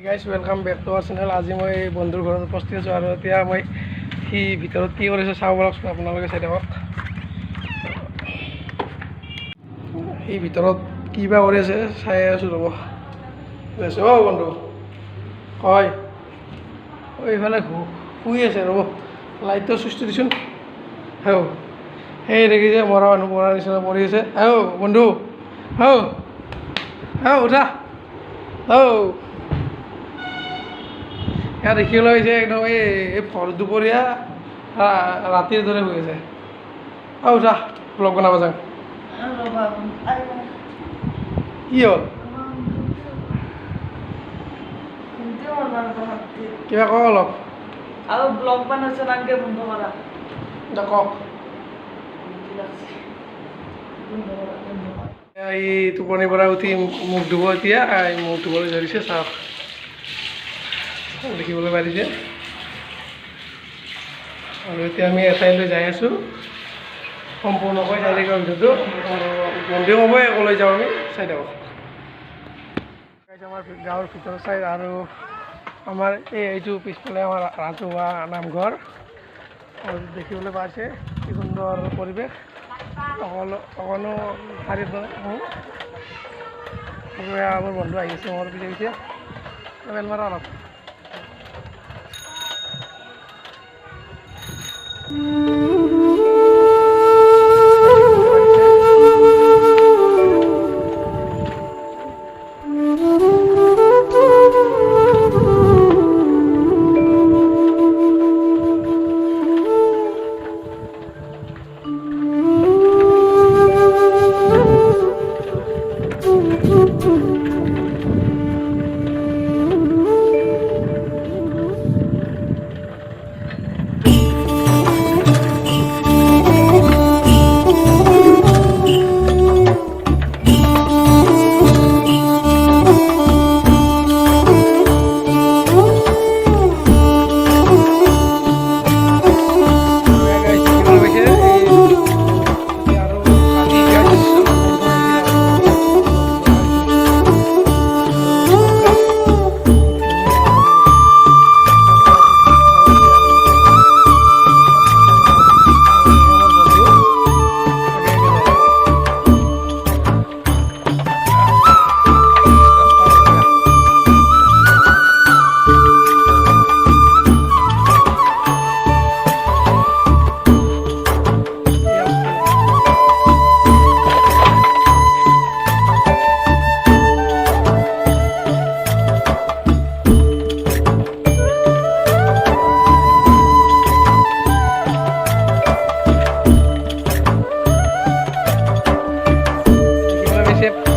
Guys welcome back to our channel. আজি মই বন্ধুৰ ঘৰত উপস্থিত আছোঁ আৰু এতিয়া মই সি ভিতৰত কি কৰিছে চাব পাৰকচোন, আপোনালোকে চাই থাকক। সি ভিতৰত কি বা কৰি আছে চাই আছোঁ, ৰ'ব আছে। অ' বন্ধু হয়, এইফালে শুই আছে, ৰ'ব লাইটটো চুইচটো দিচোন। সেই দেখিছে মৰা মানুহ মৰাৰ নিচিনা পৰি আছে। বন্ধু উঠা। ইয়াত দেখিবলৈ হৈছে একদম এই ভৰ দুপৰীয়া ৰাতিৰ দৰে হৈ আছে। উঠা ব্লগ বনাব যাওঁ। কি হ'ল? কিবা কওক অলপ। আৰু ব্লগ বনাইছে নাংকে বন্ধ কৰা। কওক। এই টোপনিৰ পৰা উঠি মুখ ধুব, এতিয়া মুখ ধুবলৈ ধৰিছে, চাওক দেখিবলৈ পাৰিছে। আৰু এতিয়া আমি এঠাইলৈ যাই আছোঁ, সম্পূৰ্ণকৈ চাই থাকিব ভিডিঅ'টো। বন্ধু হ'বই ক'লৈ যাওঁ আমি, চাই থাকক। আমাৰ গাঁৱৰ ভিতৰৰ চাইড আৰু আমাৰ এইটো পিছফালে আমাৰ ৰাজহুৱা নামঘৰ আৰু দেখিবলৈ পাইছে কি সুন্দৰ পৰিৱেশ। অকণো শাৰী আমাৰ বন্ধু আহিছে মোৰ পিছে পিছে বেল মাৰা অলপ।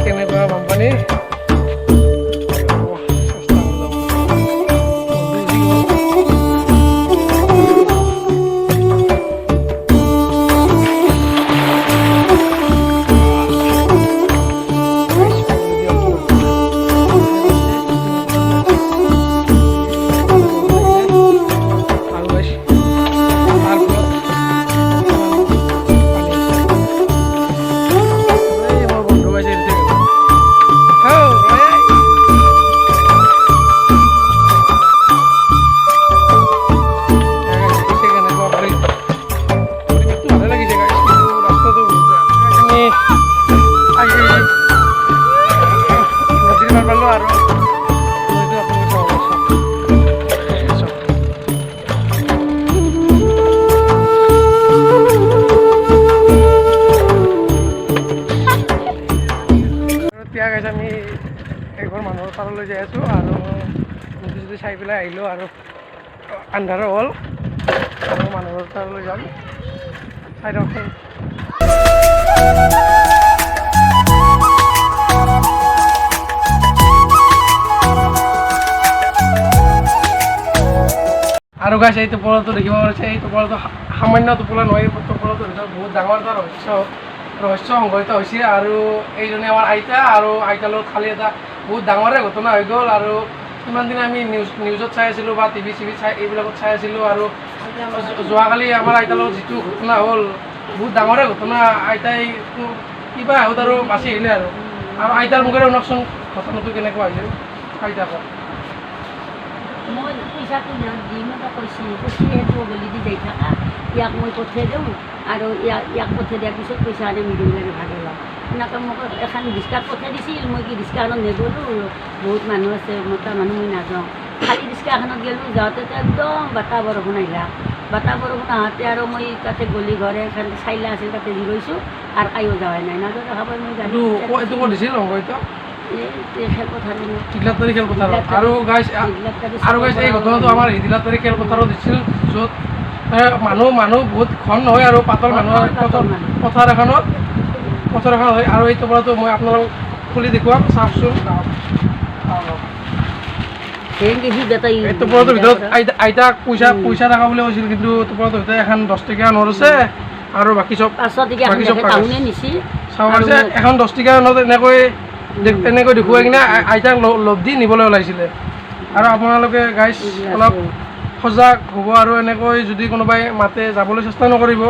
কেনেকুৱা বানপানী আমি এঘৰ মানুহৰ পাৰলৈ যাই আছোঁ আৰু যদি চাই পেলাই আহিলোঁ আৰু আন্ধাৰো হ'ল আৰু মানুহৰ পাৰলৈ যাম। চাই দিয়কচোন। আৰু গাইছে এই টোপোলাটো দেখিব পাৰিছে, এই টোপোলাটো সামান্য টোপোলা নহয়, এই টোপোলাটোৰ ভিতৰত বহুত ডাঙৰ এটা ৰহস্য সংঘটিত হৈছে। আৰু এইজনে আমাৰ আইতা আৰু আইতাৰ লগত খালি এটা বহুত ডাঙৰে ঘটনা হৈ গ'ল। আৰু ইমান দিনে আমি নিউজত চাই আছিলোঁ বা টিভি চাই এইবিলাকত চাই আছিলোঁ। আৰু যোৱাকালি আমাৰ আইতাৰ লগত যিটো ঘটনা হ'ল, বহুত ডাঙৰে ঘটনা। আইতাই কিবা আহত আৰু বাচি আহিলে আৰু আইতাৰ মুখেৰে শুনকচোন ঘটনাটো কেনেকুৱা হৈছিল। আইতা কওক। মই পইচাটো দি মই কৈছি সেইটো গলি দি যাই থাকা ইয়াক মই পঠিয়াই দিওঁ আৰু ইয়াক পঠিয়াই দিয়াৰ পিছত পইচা আনি মিডিবিলাকে ভাগে লওঁ এনেকৈ মোক এখন ৰিক্সাত পঠিয়াই দিছিল মই কি ৰিক্সাখনত নগ'লোঁ বহুত মানুহ আছে মতা মানুহ মই নাযাওঁ খালী ৰিক্সাখনত গ'লোঁ যাওঁতে একদম বতাহ বৰষুণ আহিলা বতাহ বৰষুণ আহোঁতে আৰু মই তাতে গলি ঘৰে এখন চাইলা আছিল তাতে জিৰৈছোঁ আৰু কায়ো যোৱাই নাই নাযাওঁ দেখা পাই মই এইটো ক'ত দিছিল সংঘটিত খেলপথাৰ টিকলাতবাৰী খেলপথাৰত আৰু গাইজ এই ঘটনাটো আমাৰ টিকলাতবাৰী খেলপথাৰত দিছিল য'ত মানুহ বহুত ঘন নহয় আৰু পাতল মানুহৰ পথাৰ এখনত হয় আৰু এই টোপোলাটো মই আপোনালোকক খুলি দেখুৱাম চাওকচোন এই টোপোলাটোৰ ভিতৰত আইতাক পইচা থকা বুলি কৈছিল কিন্তু টোপোলাটোৰ ভিতৰত এখন 10 টকীয়া নোট আছে আৰু বাকী চব চাব পাৰিছে এখন 10 টকীয়া নোট এনেকৈ দেখুৱাই কিনে আইতাক লগ দি নিবলৈ ওলাইছিলে আৰু আপোনালোকে গাইজ অলপ সজাগ হ'ব আৰু এনেকৈ যদি কোনোবাই মাতে যাবলৈ চেষ্টা নকৰিব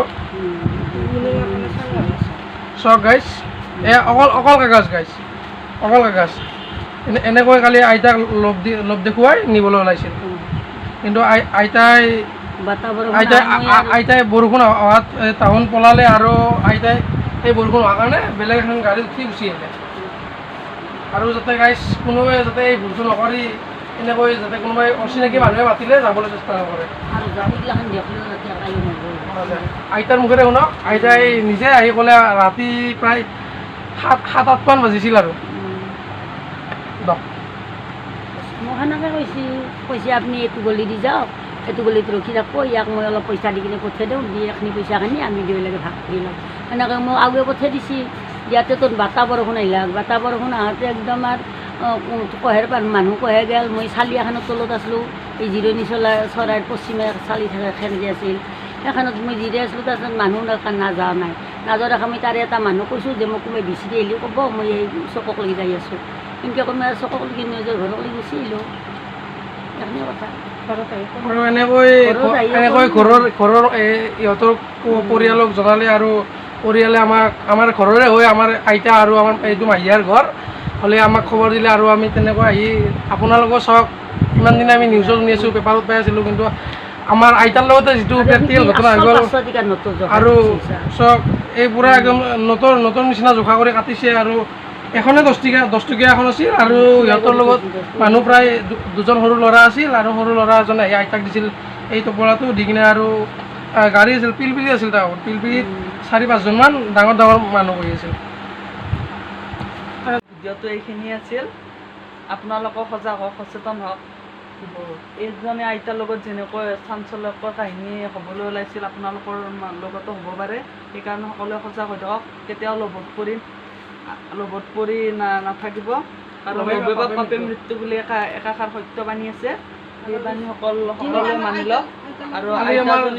চাওক গাইজ অকল কাগজ গাইজ অকল কাগজ এনেকৈ কালি আইতাক লগ দেখুৱাই নিবলৈ ওলাইছিল কিন্তু আইতাই বৰষুণ অহাত টাউন পলালে আৰু আইতাই সেই বৰষুণ হোৱাৰ কাৰণে বেলেগ এখন গাড়ীত উঠি গুচি আহিলে আৰু যাতে গাইজ কোনোবাই যাতে এই ভুলটো নকৰি এনেকৈ যাতে কোনোবাই অচিনাকি মানুহে মাতিলে যাবলৈ চেষ্টা নকৰে আইতাৰ মুখেৰে শুনক আইতাই নিজে আহি ক'লে ৰাতি প্ৰায় 7-8 মান বাজিছিল আৰু মোক সেনেকৈ কৈছে আপুনি এইটো গলি দি যাওক এইটো গলিত ৰখি থাকোঁ ইয়াক মই অলপ পইচা দি কিনে পঠিয়াই দিওঁ দি এইখিনি পইচাখিনি আমি দুয়োলৈকে ভাগ কৰি লওঁ সেনেকৈ মোক আগুৱে পঠিয়াই দিছে ইয়াতে তোৰ বতাহ বৰষুণ আহিলে বতাহ বৰষুণ আহোঁতে একদম আৰু কহেৰ মানুহ কহে গ'ল মই চালি এখনৰ তলত আছিলোঁ এই জিৰণি চৰাইৰ পশ্চিমে চালি থকা খেন যে আছিল সেইখনত মই জিৰাই আছিলোঁ তাৰপিছত মানুহ নাযোৱা নাই দেখা মই তাৰে এটা মানুহ কৈছোঁ যে মোক কোনোবাই বিচাৰি আহিলেও ক'ব মই এই চকক লাগি যাই আছোঁ কিন্তু কোনোবাই চকক লাগি নিজৰ ঘৰক লাগি গুচি আহিলোঁ এইখিনি কথা আৰু এনেকৈ ঘৰৰ ইহঁতৰ পৰিয়ালক জনালে আৰু পৰিয়ালে আমাৰ ঘৰৰে হৈ আমাৰ আইতা আৰু আমাৰ এইটো মাহীয়াৰ ঘৰ হ'লে আমাক খবৰ দিলে আৰু আমি তেনেকৈ আহি আপোনালোকৰ চাওক ইমান দিনে আমি নিউজত শুনি আছোঁ পেপাৰত পাই আছিলোঁ কিন্তু আমাৰ আইতাৰ লগতে যিটো প্ৰেক্টিকেল ঘটনা হৈ গ'ল আৰু চাওক এই পূৰা একদম নতুন নিচিনা জোখা কৰি কাটিছে আৰু এখনে 10 টকীয়া এখন আছিল আৰু সিহঁতৰ লগত মানুহ প্ৰায় 2জন সৰু ল'ৰা আছিল আৰু সৰু ল'ৰা এজনে আহি আইতাক দিছিল এই টোপোলাটো দি কিনে আৰু গাড়ী আছিল পিলপিলি আছিল তাৰ পিলপিলিত 4-5জন মান ডাঙৰ মানুহ বহি আছিল ভিডিঅ'টো এইখিনি আছিল আপোনালোকক সজাগ হওক সচেতন হওক এইজনে আইতাৰ লগত যেনেকৈ চাঞ্চল্যকৰ কাহিনী হ'বলৈ ওলাইছিল আপোনালোকৰ লগতো হ'ব পাৰে সেইকাৰণে সকলোৱে সজাগ হৈ থাকক কেতিয়াও লোভত পৰি নাথাকিব আৰু লোভে পাপে মৃত্যু বুলি একাষাৰ সত্য বাণী আছে সেই বাণী সকলোৱে মানি লওক আৰু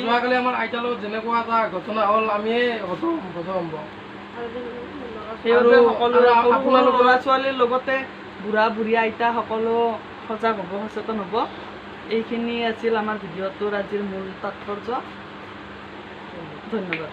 যোৱাকালি আমাৰ আইতাৰ লগত যেনেকুৱা এটা ঘটনা হ'ল আমিয়ে সেইবাবে সকলোৱে আপোনালোকৰ ল'ৰা ছোৱালীৰ লগতে বুঢ়া বুঢ়ী আইতা সকলো সজাগ হ'ব সচেতন হ'ব এইখিনি আছিল আমাৰ ভিডিঅ'টোৰ আজিৰ মূল তাৎপৰ্য ধন্যবাদ